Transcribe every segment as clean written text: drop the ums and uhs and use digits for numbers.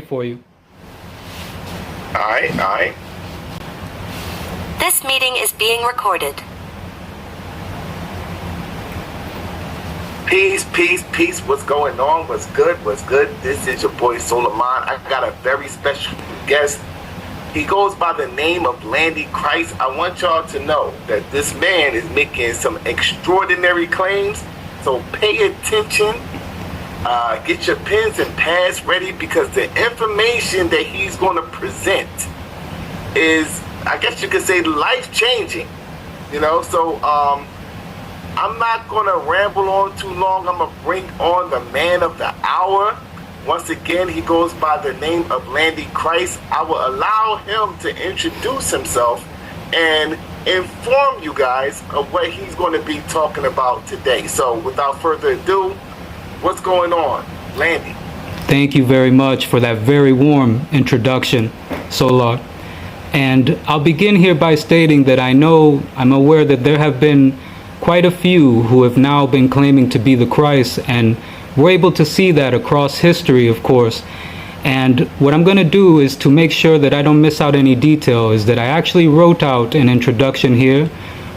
For you. All right. This meeting is being recorded. Peace. What's going on? What's good? This is your boy Solarmind. I got a very special guest. He goes by the name of Landy Christ. I want y'all to know that this man is making some extraordinary claims. So pay attention. Get your pens and pads ready, because the information that he's going to present is, I guess you could say, life-changing. So I'm not going to ramble on too long. I'm going to bring on the man of the hour. Once again, he goes by the name of Landy Christ. I will allow him to introduce himself and inform you guys of what he's going to be talking about today. So without further ado, what's going on, Landy? Thank you very much for that very warm introduction, Solar. And I'll begin here by stating that I'm aware that there have been quite a few who have now been claiming to be the Christ, and we're able to see that across history, of course. And what I'm going to do is to make sure that I don't miss out any detail is that I actually wrote out an introduction here,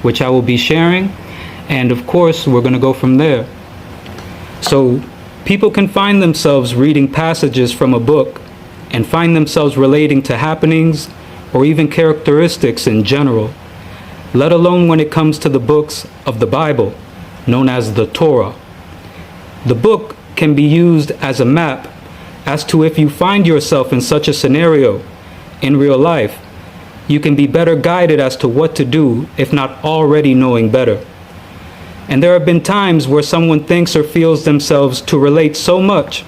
which I will be sharing. And of course, we're going to go from there. So people can find themselves reading passages from a book and find themselves relating to happenings or even characteristics in general, let alone when it comes to the books of the Bible, known as the Torah. The book can be used as a map as to if you find yourself in such a scenario in real life, you can be better guided as to what to do, if not already knowing better. And there have been times where someone thinks or feels themselves to relate so much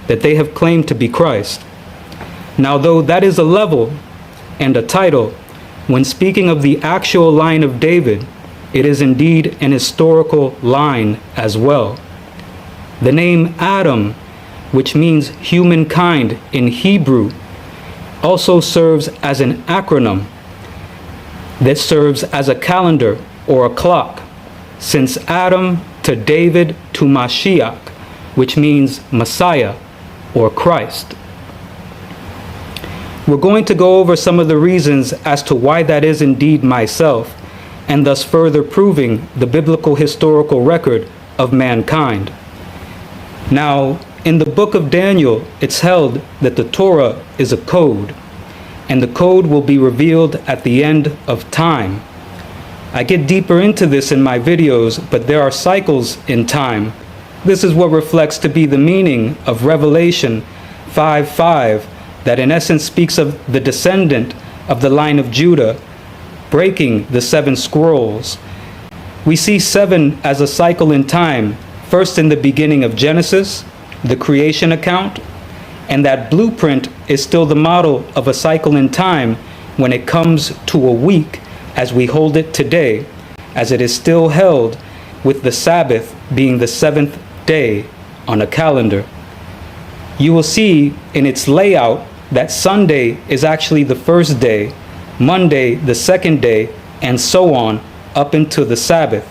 that they have claimed to be Christ. Now, though that is a level and a title, when speaking of the actual line of David, it is indeed an historical line as well. The name Adam, which means humankind in Hebrew, also serves as an acronym that serves as a calendar or a clock, since Adam to David to Mashiach, which means Messiah or Christ. We're going to go over some of the reasons as to why that is indeed myself, and thus further proving the biblical historical record of mankind. Now, in the book of Daniel, it's held that the Torah is a code, and the code will be revealed at the end of time. I get deeper into this in my videos, but there are cycles in time. This is what reflects to be the meaning of Revelation 5:5, that in essence speaks of the descendant of the line of Judah breaking the 7 scrolls. We see 7 as a cycle in time, first in the beginning of Genesis, the creation account, and that blueprint is still the model of a cycle in time when it comes to a week as we hold it today, as it is still held, with the Sabbath being the 7th day on a calendar. You will see in its layout that Sunday is actually the first day, Monday the second day, and so on up into the Sabbath.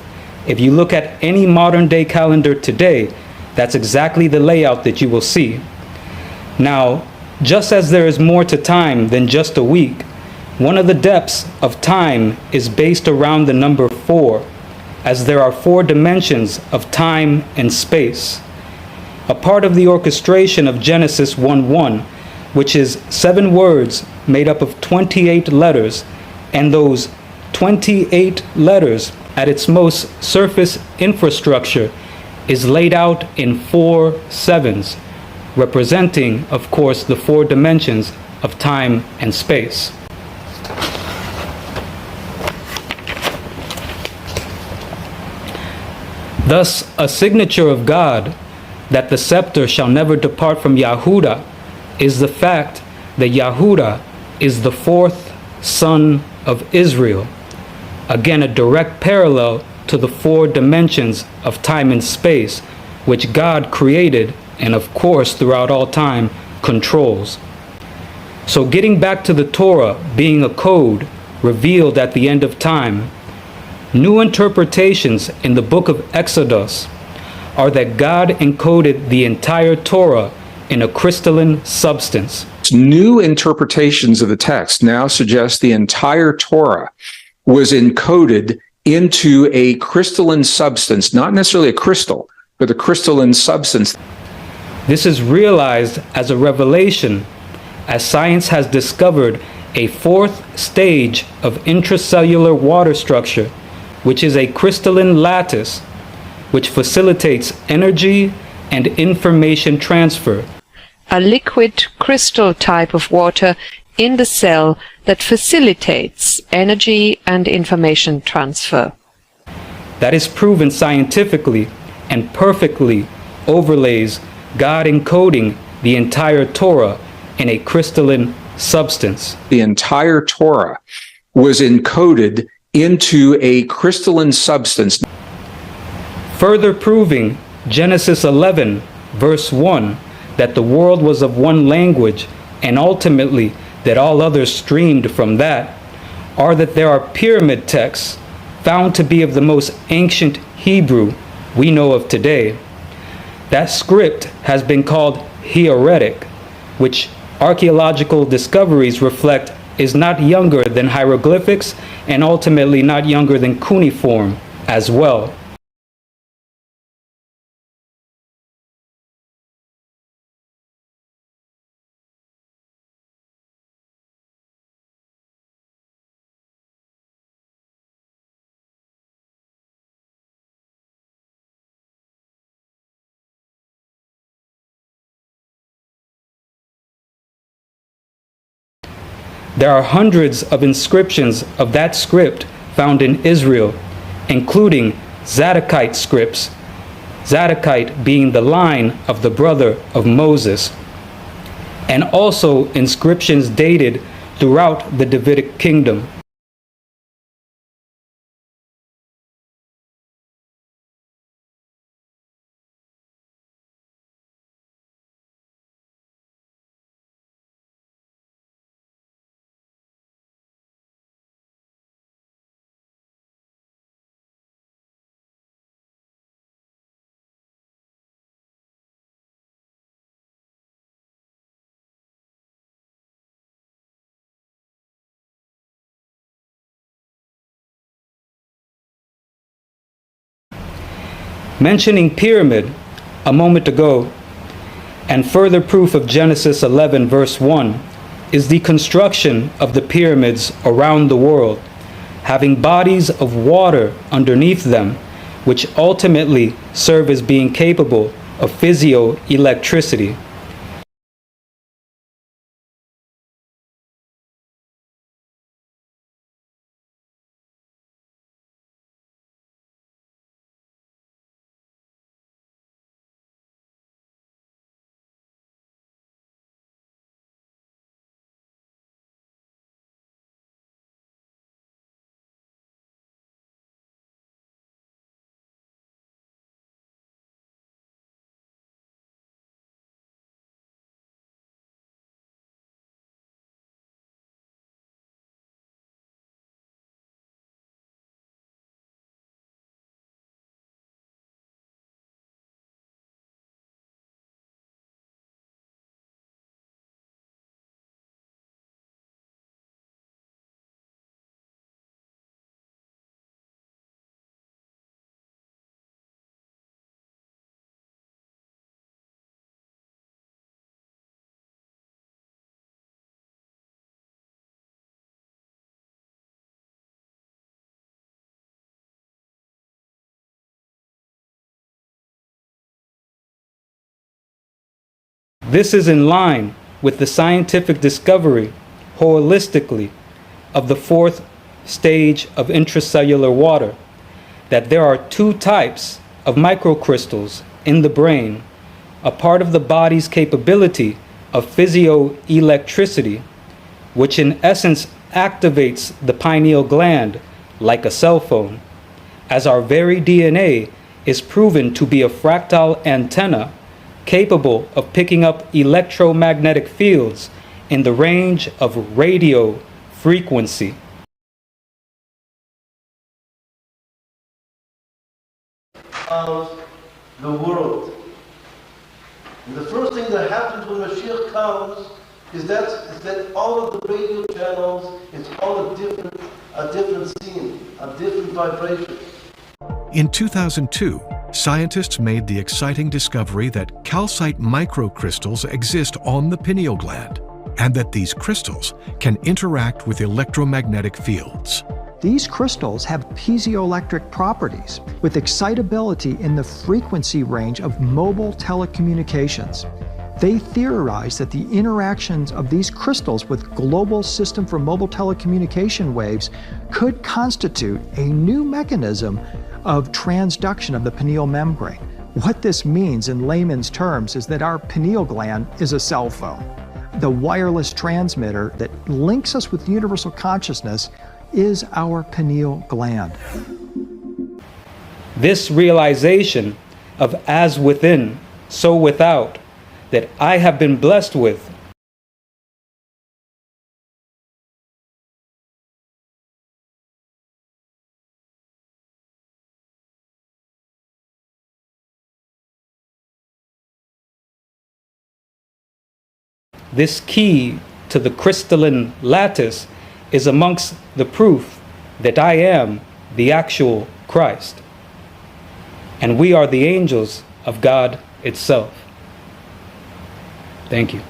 If you look at any modern day calendar today, that's exactly the layout that you will see. Now, just as there is more to time than just a week, one of the depths of time is based around the number 4, as there are 4 dimensions of time and space. A part of the orchestration of Genesis 1:1, which is 7 words made up of 28 letters, and those 28 letters at its most surface infrastructure is laid out in 4 sevens, representing, of course, the 4 dimensions of time and space. Thus, a signature of God that the scepter shall never depart from Yahudah is the fact that Yahudah is the 4th son of Israel. Again, a direct parallel to the 4 dimensions of time and space, which God created and, of course, throughout all time, controls. So getting back to the Torah being a code revealed at the end of time, new interpretations in the book of Exodus are that God encoded the entire Torah in a crystalline substance. New interpretations of the text now suggest the entire Torah was encoded into a crystalline substance, not necessarily a crystal, but a crystalline substance. This is realized as a revelation, as science has discovered a fourth stage of intracellular water structure, which is a crystalline lattice, which facilitates energy and information transfer. A liquid crystal type of water in the cell that facilitates energy and information transfer. That is proven scientifically and perfectly overlays God encoding the entire Torah in a crystalline substance. The entire Torah was encoded into a crystalline substance. Further proving Genesis 11, verse 1, that the world was of one language and ultimately that all others streamed from that, are that there are pyramid texts found to be of the most ancient Hebrew we know of today. That script has been called Hieratic, which archaeological discoveries reflect is not younger than hieroglyphics and ultimately not younger than cuneiform as well. There are hundreds of inscriptions of that script found in Israel, including Zadokite scripts, Zadokite being the line of the brother of Moses, and also inscriptions dated throughout the Davidic kingdom. Mentioning pyramid a moment ago, and further proof of Genesis 11 verse 1, is the construction of the pyramids around the world, having bodies of water underneath them, which ultimately serve as being capable of physioelectricity. This is in line with the scientific discovery, holistically, of the fourth stage of intracellular water, that there are two types of microcrystals in the brain, a part of the body's capability of physioelectricity, which in essence activates the pineal gland like a cell phone, as our very DNA is proven to be a fractal antenna capable of picking up electromagnetic fields in the range of radio frequency. Of the world. And the first thing that happened that all of the radio channels, it's all a different scene, a different vibration. In 2002, scientists made the exciting discovery that calcite microcrystals exist on the pineal gland, and that these crystals can interact with electromagnetic fields. These crystals have piezoelectric properties with excitability in the frequency range of mobile telecommunications. They theorize that the interactions of these crystals with global system for mobile telecommunication waves could constitute a new mechanism of transduction of the pineal membrane. What this means in layman's terms is that our pineal gland is a cell phone. The wireless transmitter that links us with universal consciousness is our pineal gland. This realization of as within, so without, that I have been blessed with, this key to the crystalline lattice is amongst the proof that I am the actual Christ, and we are the angels of God itself. Thank you.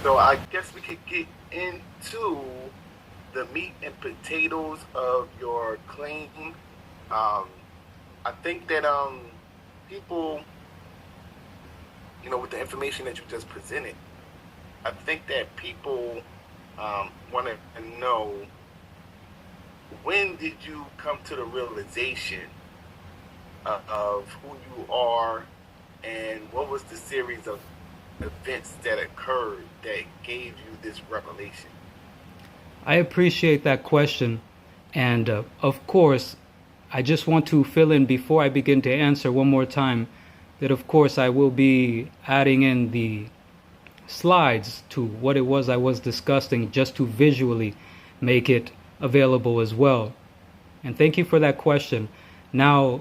So I guess we could get into the meat and potatoes of your claim. I think that people, with the information that you just presented, I think that people want to know, when did you come to the realization of who you are, and what was the series of events that occurred that gave you this revelation? I appreciate that question, and of course, I just want to fill in before I begin to answer one more time that of course I will be adding in the slides to what it was I was discussing, just to visually make it available as well. And thank you for that question. Now,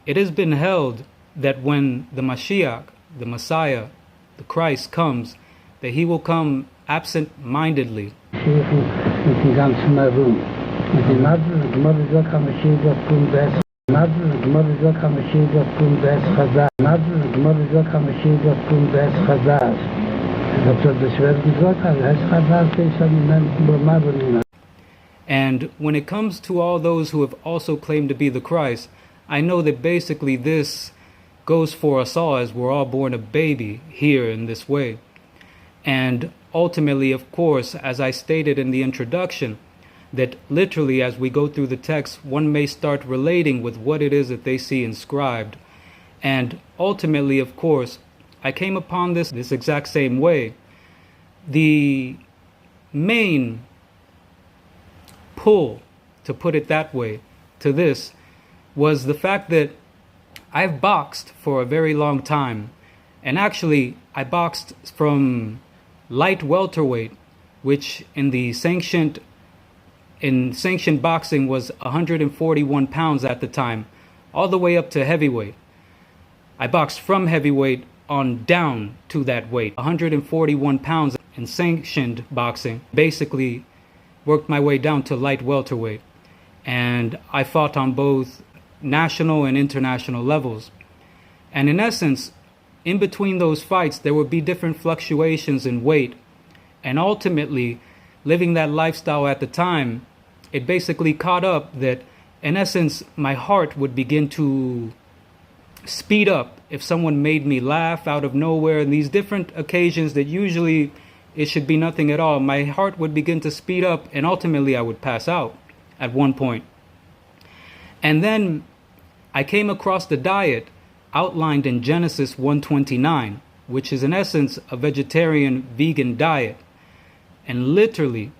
it has been held that when the Mashiach, the Messiah, the Christ comes, that he will come absent-mindedly. And when it comes to all those who have also claimed to be the Christ, I know that basically this goes for us all, as we're all born a baby here in this way. And ultimately, of course, as I stated in the introduction, that literally as we go through the text, one may start relating with what it is that they see inscribed. And ultimately, of course, I came upon this exact same way. The main pull, to put it that way, to this was the fact that I've boxed for a very long time. And actually, I boxed from light welterweight, which in sanctioned boxing was 141 pounds at the time, all the way up to heavyweight. I boxed from heavyweight on down to that weight, 141 pounds in sanctioned boxing. Basically worked my way down to light welterweight. And I fought on both national and international levels. And in essence, in between those fights, there would be different fluctuations in weight. And ultimately, living that lifestyle at the time, it basically caught up that, in essence, my heart would begin to speed up if someone made me laugh out of nowhere. And these different occasions that usually it should be nothing at all, my heart would begin to speed up, and ultimately I would pass out at one point. And then I came across the diet outlined in Genesis 1:29, which is in essence a vegetarian vegan diet. And literally,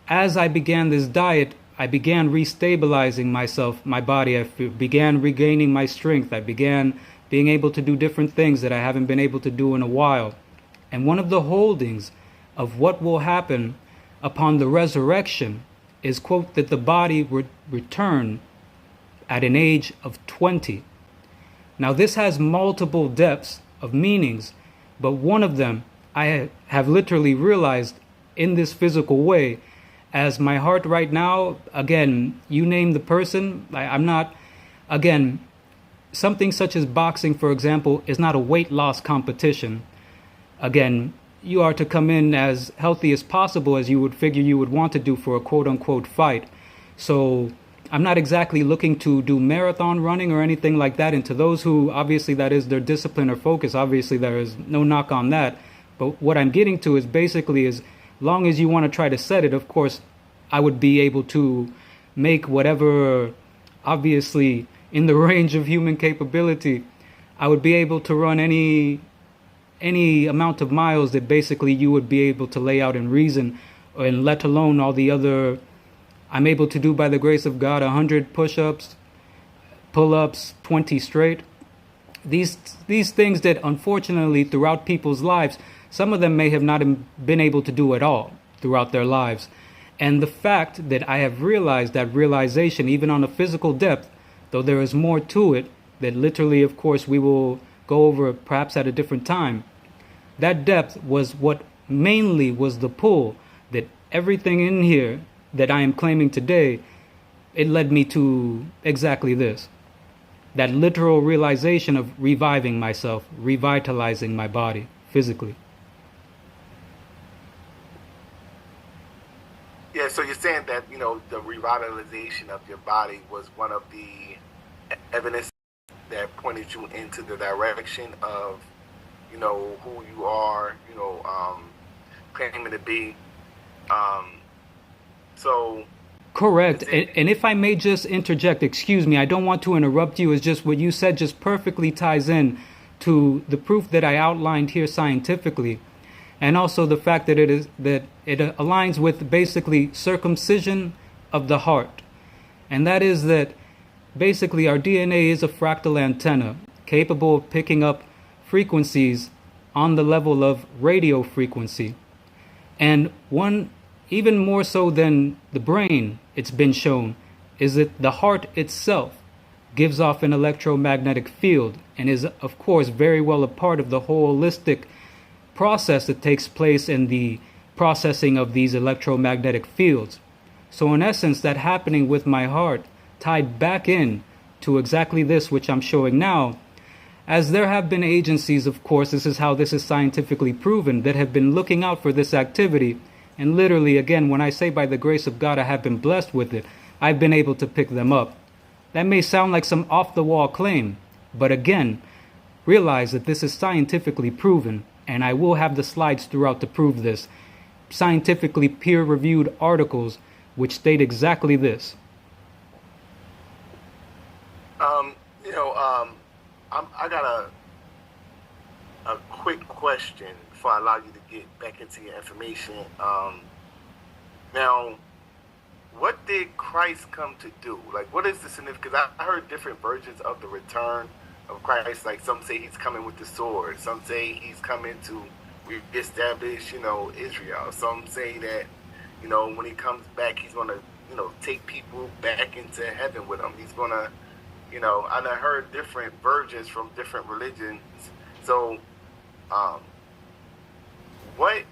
as I began this diet, I began restabilizing myself, my body. I began regaining my strength. I began being able to do different things that I haven't been able to do in a while. And one of the holdings of what will happen upon the resurrection is, quote, that the body would return at an age of 20. Now, this has multiple depths of meanings, but one of them I have literally realized in this physical way, as my heart right now, again, you name the person, I'm not, again, something such as boxing, for example, is not a weight loss competition. Again, you are to come in as healthy as possible, as you would figure you would want to do for a quote unquote fight. So I'm not exactly looking to do marathon running or anything like that. And to those who obviously that is their discipline or focus, obviously there is no knock on that. But what I'm getting to is basically as long as you want to try to set it, of course, I would be able to make whatever, obviously in the range of human capability, I would be able to run any amount of miles that basically you would be able to lay out in reason, and let alone all the other, I'm able to do by the grace of God 100 push-ups, pull-ups, 20 straight. These things that unfortunately throughout people's lives, some of them may have not been able to do at all throughout their lives. And the fact that I have realized that realization, even on a physical depth, though there is more to it that literally, of course, we will go over perhaps at a different time, that depth was what mainly was the pull that everything in here that I am claiming today, it led me to exactly this. That literal realization of reviving myself, revitalizing my body physically. Yeah, so you're saying that, you know, the revitalization of your body was one of the evidence that pointed you into the direction of, you know, who you are, you know, claiming to be. So correct. And if I may just interject, excuse me, I don't want to interrupt you. It's just what you said just perfectly ties in to the proof that I outlined here scientifically. And also the fact that it aligns with basically circumcision of the heart. And that is that basically our DNA is a fractal antenna capable of picking up frequencies on the level of radio frequency. And one, even more so than the brain, it's been shown, is that the heart itself gives off an electromagnetic field and is, of course, very well a part of the holistic process that takes place in the processing of these electromagnetic fields. So in essence, that happening with my heart tied back in to exactly this which I'm showing now, as there have been agencies, of course, this is how this is scientifically proven, that have been looking out for this activity. And literally, again, when I say by the grace of God I have been blessed with it, I've been able to pick them up. That may sound like some off-the-wall claim, but again, realize that this is scientifically proven. And I will have the slides throughout to prove this. Scientifically peer-reviewed articles which state exactly this. I got a quick question before I allow you to get back into your information. Now, what did Christ come to do? Like, what is the significance? I heard different versions of the return of Christ. Like, some say he's coming with the sword. Some say he's coming to reestablish, you know, Israel. Some say that, you know, when he comes back, he's going to, you know, take people back into heaven with him. He's going to, you know, and I heard different versions from different religions. So, what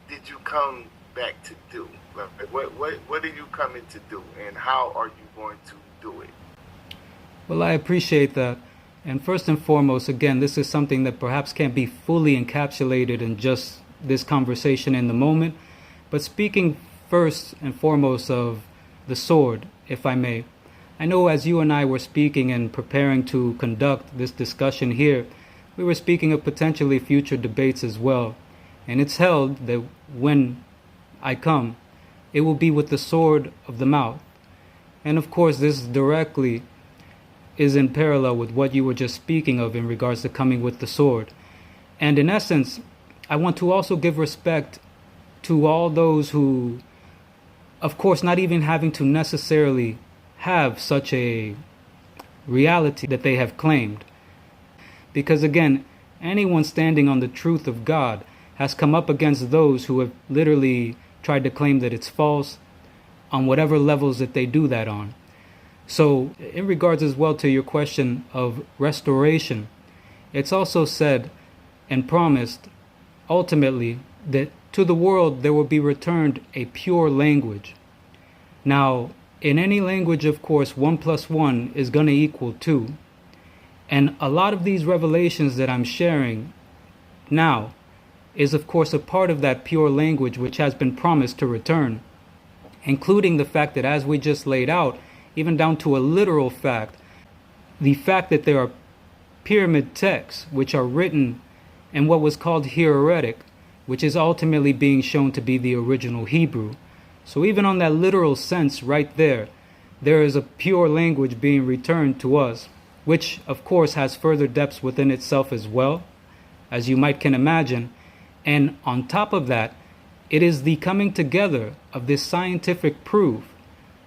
did you come back to do? Like, what are you coming to do, and how are you going to do it? Well, I appreciate that. And first and foremost, again, this is something that perhaps can't be fully encapsulated in just this conversation in the moment. But speaking first and foremost of the sword, if I may, I know as you and I were speaking and preparing to conduct this discussion here, we were speaking of potentially future debates as well. And it's held that when I come, it will be with the sword of the mouth. And of course, this directly is in parallel with what you were just speaking of in regards to coming with the sword. And in essence, I want to also give respect to all those who, of course, not even having to necessarily have such a reality that they have claimed. Because again, anyone standing on the truth of God has come up against those who have literally tried to claim that it's false on whatever levels that they do that on. So, in regards as well to your question of restoration, it's also said and promised ultimately that to the world there will be returned a pure language. Now, in any language, of course, 1 plus 1 is going to equal 2. And a lot of these revelations that I'm sharing now is, of course, a part of that pure language which has been promised to return, including the fact that, as we just laid out, even down to a literal fact, the fact that there are pyramid texts which are written in what was called hieratic, which is ultimately being shown to be the original Hebrew. So even on that literal sense right there, there is a pure language being returned to us, which of course has further depths within itself as well, as you might can imagine. And on top of that, it is the coming together of this scientific proof.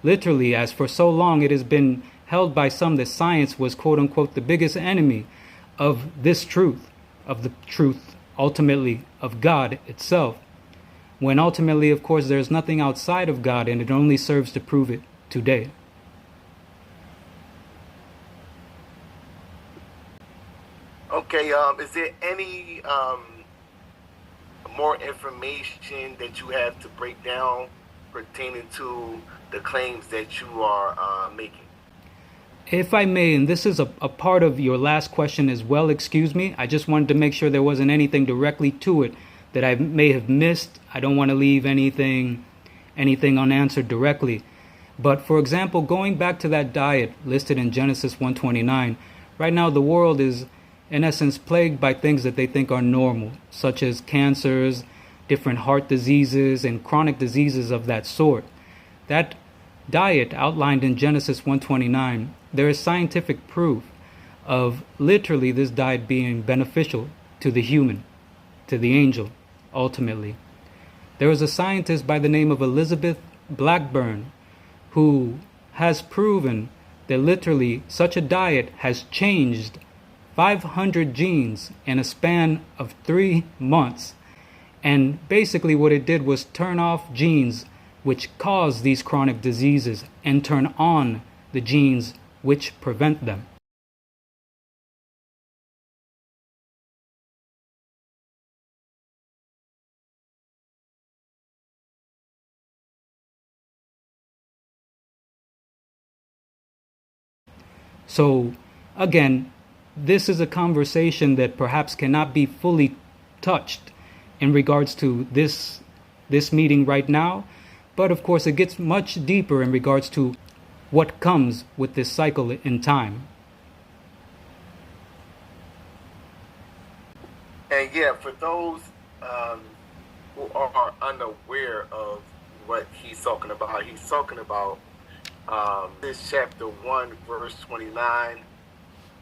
Literally, as for so long it has been held by some that science was quote unquote the biggest enemy of this truth, of the truth ultimately of God itself, when ultimately, of course, there's nothing outside of God, and it only serves to prove it today. Okay, is there any more information that you have to break down pertaining to the claims that you are making? If I may, and this is a part of your last question as well, excuse me, I just wanted to make sure there wasn't anything directly to it that I may have missed. I don't want to leave anything unanswered directly. But for example, going back to that diet listed in Genesis 1:29, right now the world is in essence plagued by things that they think are normal, such as cancers, different heart diseases, and chronic diseases of that sort. That diet outlined in Genesis 1:29, there is scientific proof of literally this diet being beneficial to the human, to the angel, ultimately. There is a scientist by the name of Elizabeth Blackburn who has proven that literally such a diet has changed 500 genes in a span of 3 months. And basically what it did was turn off genes which cause these chronic diseases and turn on the genes which prevent them. So again, this is a conversation that perhaps cannot be fully touched in regards to this meeting right now, but of course it gets much deeper in regards to what comes with this cycle in time. And yeah, for those who are unaware of what he's talking about this chapter 1, verse 29,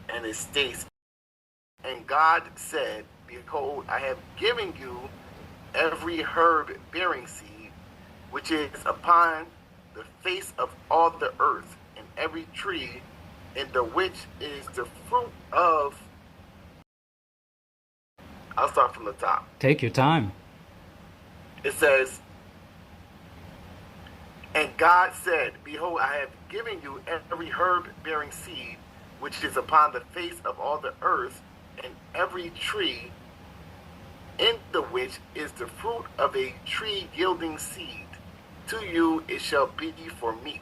and it states, "And God said, Behold, I have given you every herb bearing seed, which is upon the face of all the earth, and every tree in the which is the fruit of..." I'll start from the top. Take your time. It says, "And God said, Behold, I have given you every herb bearing seed, which is upon the face of all the earth, and every tree in the which is the fruit of a tree yielding seed. To you it shall be for meat."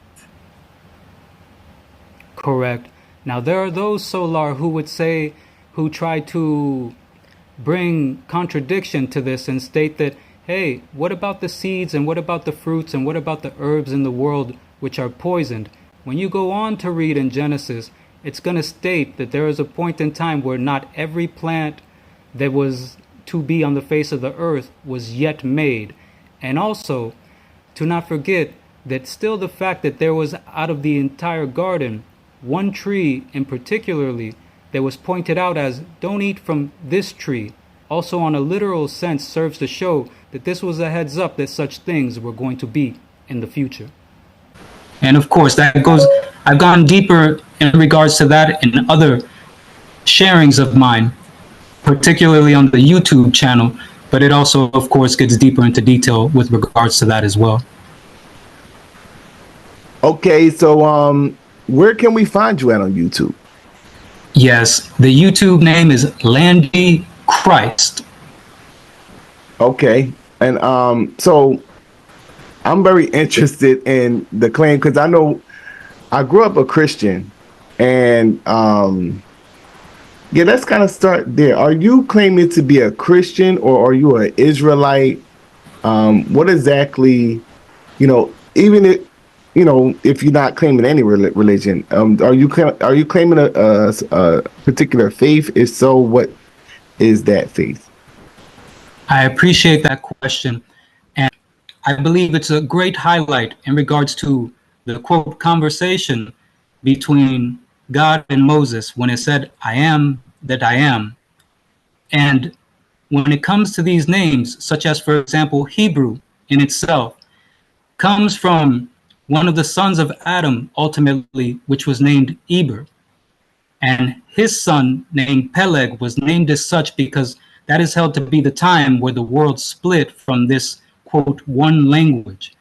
Correct. Now there are those, Solar, who try to bring contradiction to this and state that, hey, what about the seeds and what about the fruits and what about the herbs in the world which are poisoned? When you go on to read in Genesis, it's going to state that there is a point in time where not every plant that was to be on the face of the earth was yet made. And also, to not forget that still the fact that there was out of the entire garden, one tree in particularly that was pointed out as, don't eat from this tree, also on a literal sense serves to show that this was a heads up that such things were going to be in the future. And of course, I've gone deeper in regards to that in other sharings of mine, particularly on the YouTube channel, but it also, of course, gets deeper into detail with regards to that as well. Okay, so where can we find you at on YouTube? Yes, the YouTube name is Landy Christ. Okay. And so I'm very interested in the claim because I know I grew up a Christian, and yeah, let's kind of start there. Are you claiming to be a Christian, or are you an Israelite? What exactly, even if you're not claiming any religion, are you claiming a particular faith? If so, what is that faith? I appreciate that question, and I believe it's a great highlight in regards to the quote conversation between God and Moses when it said, "I am that I am." And when it comes to these names, such as, for example, Hebrew in itself, comes from one of the sons of Adam, ultimately, which was named Eber. And his son, named Peleg, was named as such because that is held to be the time where the world split from this, quote, one language.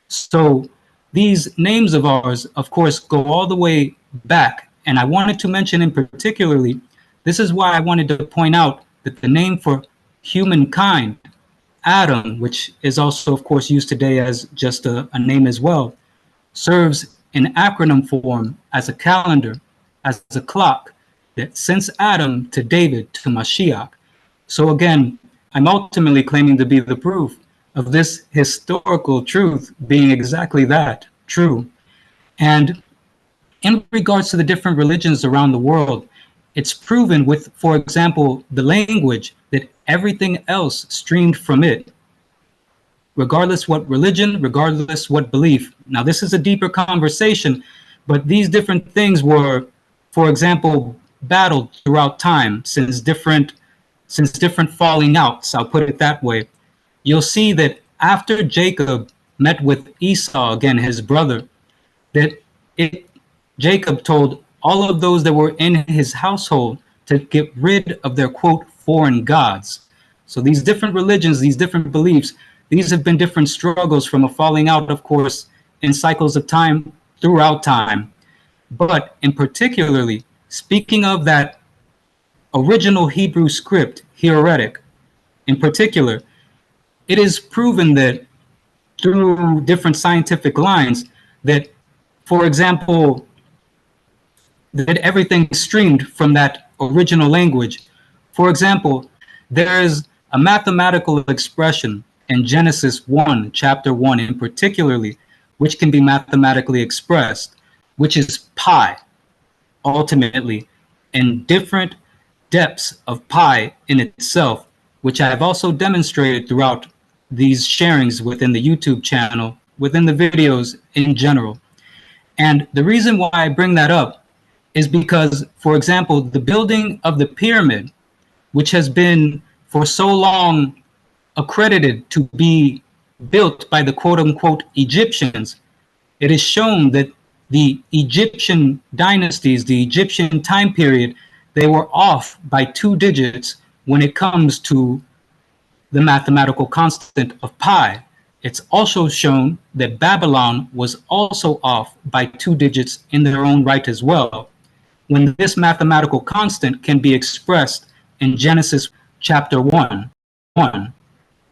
So these names of ours, of course, go all the way back. And I wanted to mention in particularly, this is why I wanted to point out that the name for humankind, Adam, which is also, of course, used today as just a name as well, serves in acronym form as a calendar, as a clock, that since Adam to David to Mashiach. So again, I'm ultimately claiming to be the proof of this historical truth being exactly that, true. And in regards to the different religions around the world, it's proven with, for example, the language, that everything else streamed from it, regardless what religion, regardless what belief. Now, this is a deeper conversation, but these different things were, for example, battled throughout time since different falling outs, I'll put it that way. You'll see that after Jacob met with Esau, again, his brother, that Jacob told all of those that were in his household to get rid of their, quote, foreign gods. So these different religions, these different beliefs, these have been different struggles from a falling out, of course, in cycles of time, throughout time. But in particularly, speaking of that original Hebrew script, hieratic, in particular, it is proven that through different scientific lines that, for example, that everything streamed from that original language. For example, there is a mathematical expression in Genesis 1, chapter 1 in particularly, which can be mathematically expressed, which is pi, ultimately, in different depths of pi in itself, which I have also demonstrated throughout these sharings within the YouTube channel, within the videos in general. And the reason why I bring that up is because, for example, the building of the pyramid, which has been for so long accredited to be built by the quote unquote Egyptians, it is shown that the Egyptian dynasties, the Egyptian time period, they were off by 2 digits when it comes to the mathematical constant of pi. It's also shown that Babylon was also off by 2 digits in their own right as well, when this mathematical constant can be expressed in Genesis chapter 1.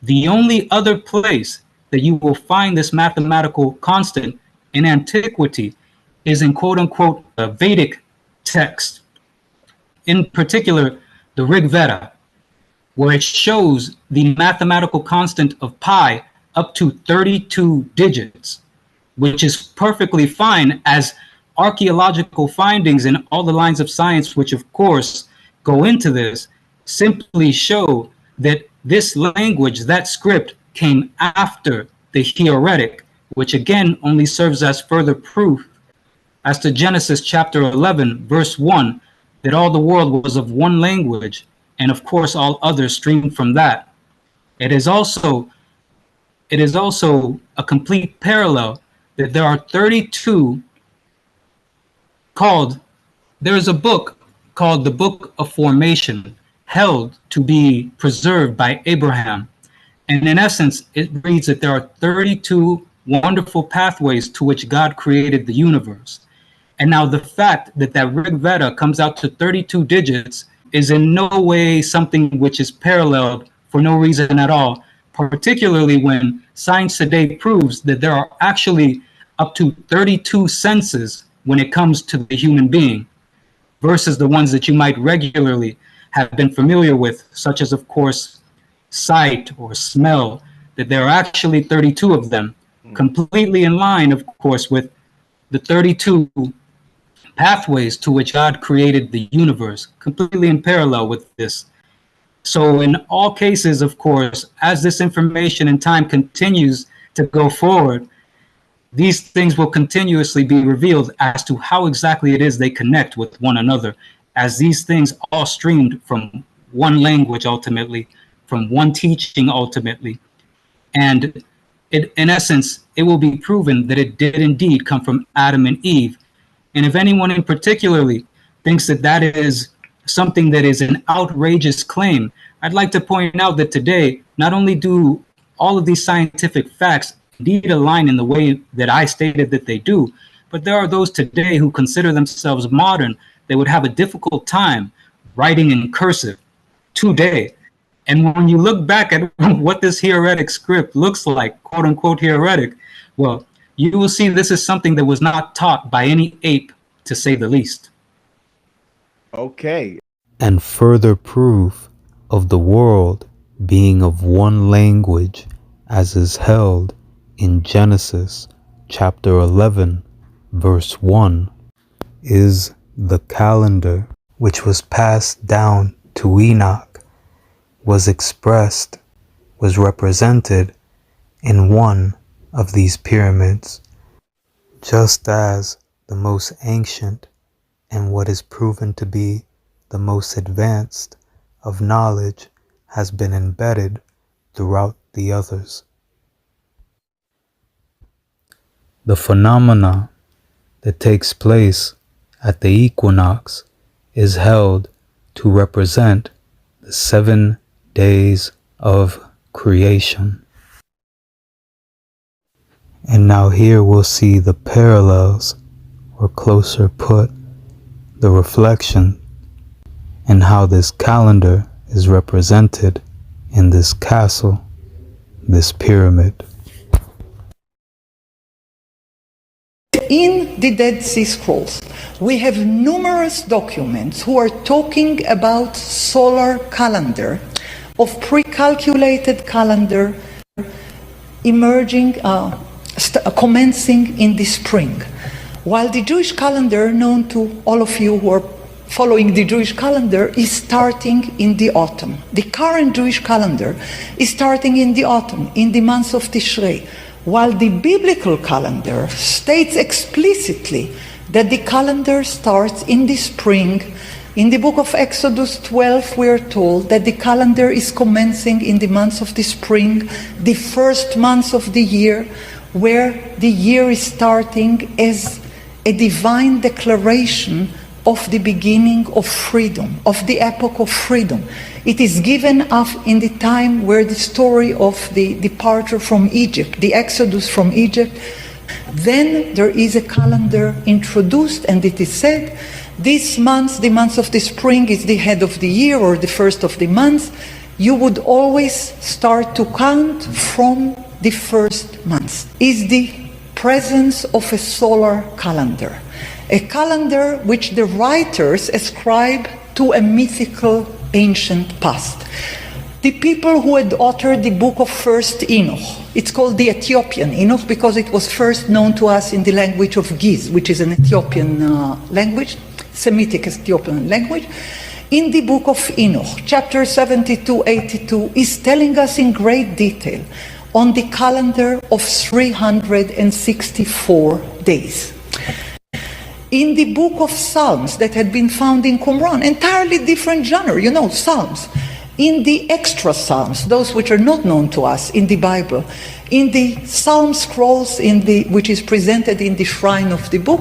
The only other place that you will find this mathematical constant in antiquity is in quote unquote a Vedic text, in particular the Rig Veda, where it shows the mathematical constant of pi up to 32 digits, which is perfectly fine, as archaeological findings and all the lines of science, which of course go into this, simply show that this language, that script, came after the hieratic, which again only serves as further proof as to Genesis chapter 11, verse 1, that all the world was of one language, and of course all others streamed from that. It is also a complete parallel that there are 32 there is a book called the Book of Formation, held to be preserved by Abraham. And in essence, it reads that there are 32 wonderful pathways to which God created the universe. And now the fact that that Rig Veda comes out to 32 digits is in no way something which is paralleled for no reason at all, particularly when science today proves that there are actually up to 32 senses when it comes to the human being, versus the ones that you might regularly have been familiar with, such as, of course, sight or smell, that there are actually 32 of them, completely in line, of course, with the 32 pathways to which God created the universe, completely in parallel with this. So in all cases, of course, as this information in time continues to go forward, these things will continuously be revealed as to how exactly it is they connect with one another, as these things all streamed from one language ultimately, from one teaching ultimately. And in essence, it will be proven that it did indeed come from Adam and Eve. And if anyone in particularly thinks that that is something that is an outrageous claim, I'd like to point out that today, not only do all of these scientific facts indeed align in the way that I stated that they do, but there are those today who consider themselves modern that would have a difficult time writing in cursive today. And when you look back at what this hieratic script looks like, quote unquote hieratic, well, you will see this is something that was not taught by any ape, to say the least. Okay. And further proof of the world being of one language, as is held in Genesis chapter 11, verse 1, is the calendar which was passed down to Enoch, was represented in one of these pyramids, just as the most ancient and what is proven to be the most advanced of knowledge has been embedded throughout the others. The phenomena that takes place at the equinox is held to represent the 7 days of creation. And now here we'll see the parallels, or closer put, the reflection, and how this calendar is represented in this castle, this pyramid. In the Dead Sea Scrolls, we have numerous documents who are talking about solar calendar, of pre-calculated calendar emerging, commencing in the spring. While the Jewish calendar, known to all of you who are following the Jewish calendar, is starting in the autumn. The current Jewish calendar is starting in the autumn, in the month of Tishrei, while the biblical calendar states explicitly that the calendar starts in the spring. In the book of Exodus 12, we are told that the calendar is commencing in the month of the spring, the first month of the year, where the year is starting as a divine declaration of the beginning of freedom, of the epoch of freedom. It is given up in the time where the story of the departure from Egypt, the exodus from Egypt, then there is a calendar introduced, and it is said, this month, the month of the spring, is the head of the year, or the first of the month. You would always start to count from the first month. Is the presence of a solar calendar, a calendar which the writers ascribe to a mythical ancient past. The people who had authored the book of First Enoch, it's called the Ethiopian Enoch because it was first known to us in the language of Giz, which is an Ethiopian language, Semitic Ethiopian language. In the book of Enoch, chapter 72-82, is telling us in great detail on the calendar of 364 days. In the book of Psalms that had been found in Qumran, entirely different genre, Psalms. In the extra Psalms, those which are not known to us in the Bible, in the Psalm scrolls which is presented in the shrine of the book,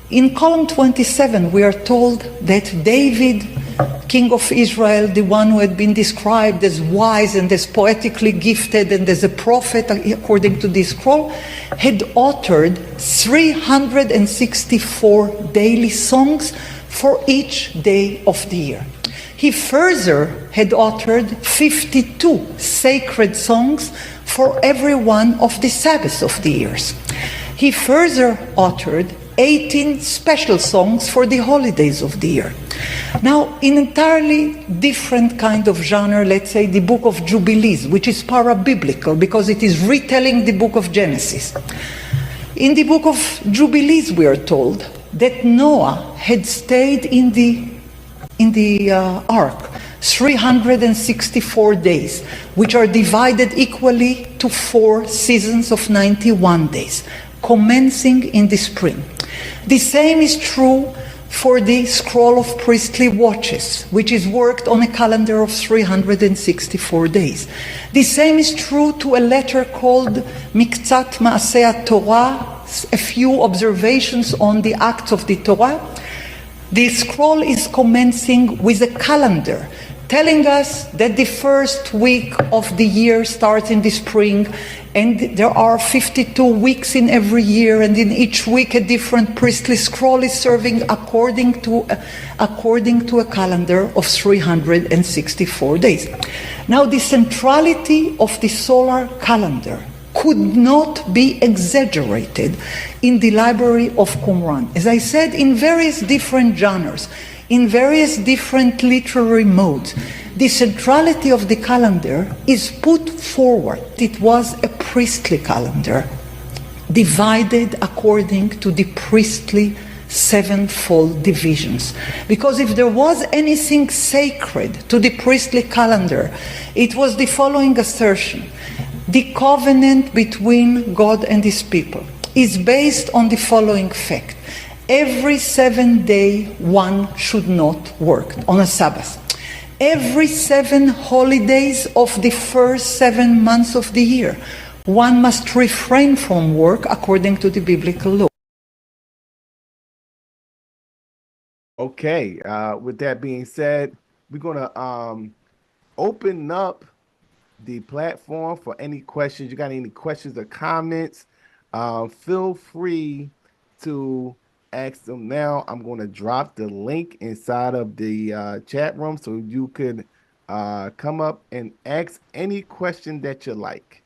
in column 27 we are told that David king of Israel, the one who had been described as wise and as poetically gifted and as a prophet, according to this scroll, had authored 364 daily songs for each day of the year. He further had authored 52 sacred songs for every one of the Sabbaths of the years. He further authored 18 special songs for the holidays of the year. Now, in entirely different kind of genre, let's say the book of Jubilees, which is para-biblical because it is retelling the book of Genesis. In the book of Jubilees, we are told that Noah had stayed in the ark 364 days, which are divided equally to 4 seasons of 91 days, commencing in the spring. The same is true for the scroll of priestly watches, which is worked on a calendar of 364 days. The same is true to a letter called Miktzat Maaseh Torah, a few observations on the acts of the Torah. The scroll is commencing with a calendar, telling us that the first week of the year starts in the spring, and there are 52 weeks in every year, and in each week a different priestly scroll is serving according to a calendar of 364 days. Now, the centrality of the solar calendar could not be exaggerated in the library of Qumran. As I said, in various different genres, in various different literary modes, the centrality of the calendar is put forward. It was a priestly calendar, divided according to the priestly sevenfold divisions. Because if there was anything sacred to the priestly calendar, it was the following assertion: the covenant between God and his people is based on the following fact: every 7 day one should not work on a Sabbath. Every 7 holidays of the first 7 months of the year, one must refrain from work according to the biblical law. Okay, with that being said, we're gonna open up the platform for any questions. You got any questions or comments? Feel free to ask them now. I'm going to drop the link inside of the chat room so you could come up and ask any question that you like.